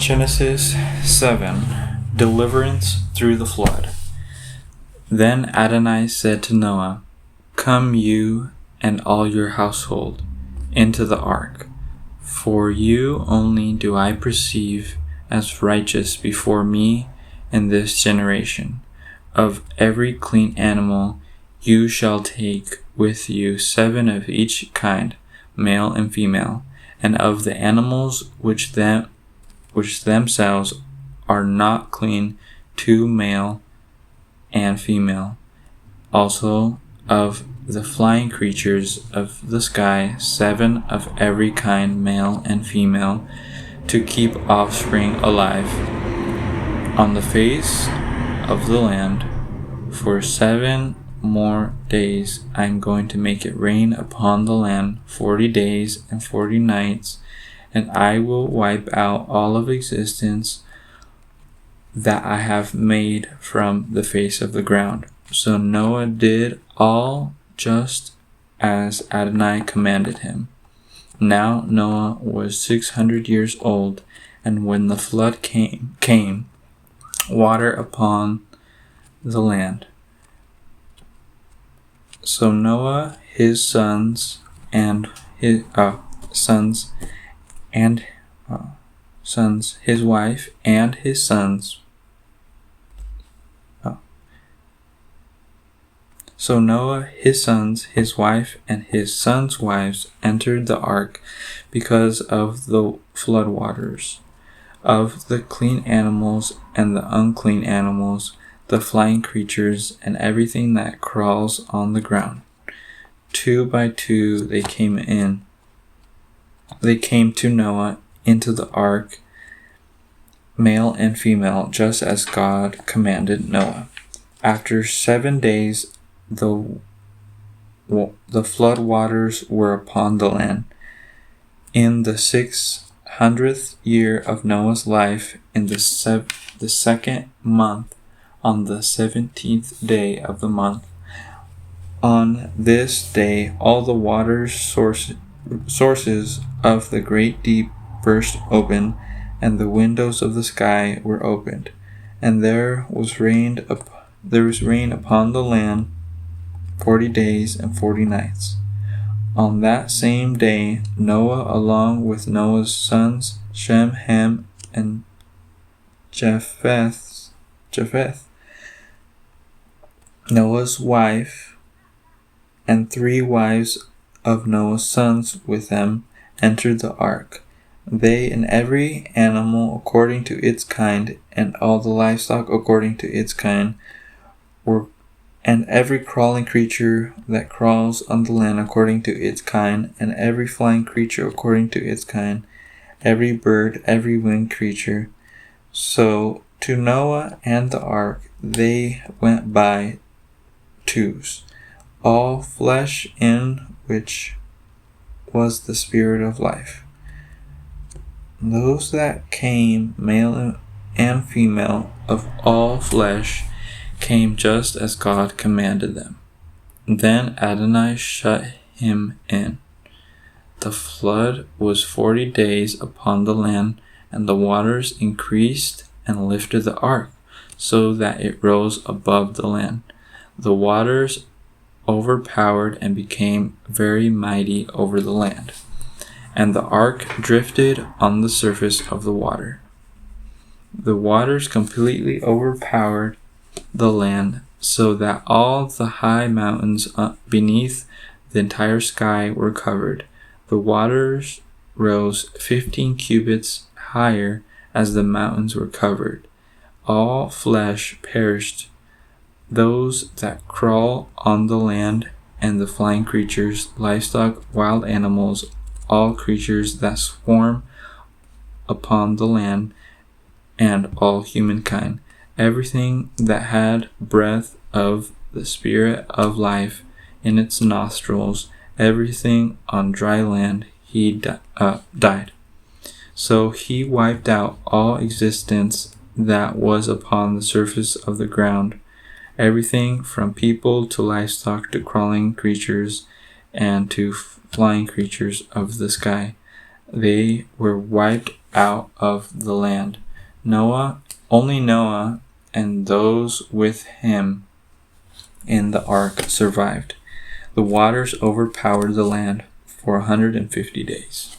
Genesis 7. Deliverance through the flood. Then Adonai said to Noah, "Come you and all your household into the ark, for you only do I perceive as righteous before me in this generation. Of every clean animal you shall take with you 7 of each kind, male and female, and of the animals which themselves are not clean, 2 male and female. Also of the flying creatures of the sky, 7 of every kind, male and female, to keep offspring alive on the face of the land. For 7 more days I am going to make it rain upon the land, 40 days and 40 nights, and I will wipe out all of existence that I have made from the face of the ground." So Noah did all just as Adonai commanded him. Now Noah was 600 years old, and when the flood came water upon the land. So Noah, his sons, his wife, and his sons. So Noah, his sons, his wife, and his sons' wives entered the ark because of the flood waters, of the clean animals and the unclean animals, the flying creatures, and everything that crawls on the ground. 2 by 2 they came in. They came to Noah into the ark, male and female, just as God commanded Noah. After 7 days, the flood waters were upon the land. In the 600th year of Noah's life, in the 2nd month, on the 17th day of the month, on this day all the water sources of the great deep burst open, and the windows of the sky were opened, and there was rain upon the land 40 days and 40 nights. On that same day Noah, along with Noah's sons Shem, Ham, and Japheth, Noah's wife, and 3 wives of Noah's sons with them, entered the ark. They and every animal according to its kind, and all the livestock according to its kind, and every crawling creature that crawls on the land according to its kind, and every flying creature according to its kind, every bird, every winged creature. So to Noah and the ark they went by twos, all flesh in which was the spirit of life. Those that came, male and female, of all flesh, came just as God commanded them. Then Adonai shut him in. The flood was 40 days upon the land, and the waters increased and lifted the ark, so that it rose above the land. The waters overpowered and became very mighty over the land, and the ark drifted on the surface of the water. The waters completely overpowered the land, so that all the high mountains beneath the entire sky were covered. The waters rose 15 cubits higher as the mountains were covered. All flesh perished, those that crawl on the land, and the flying creatures, livestock, wild animals, all creatures that swarm upon the land, and all humankind. Everything that had breath of the spirit of life in its nostrils, everything on dry land, died. So he wiped out all existence that was upon the surface of the ground, everything from people to livestock to crawling creatures and to flying creatures of the sky. They were wiped out of the land. Only Noah and those with him in the ark survived. The waters overpowered the land for 150 days.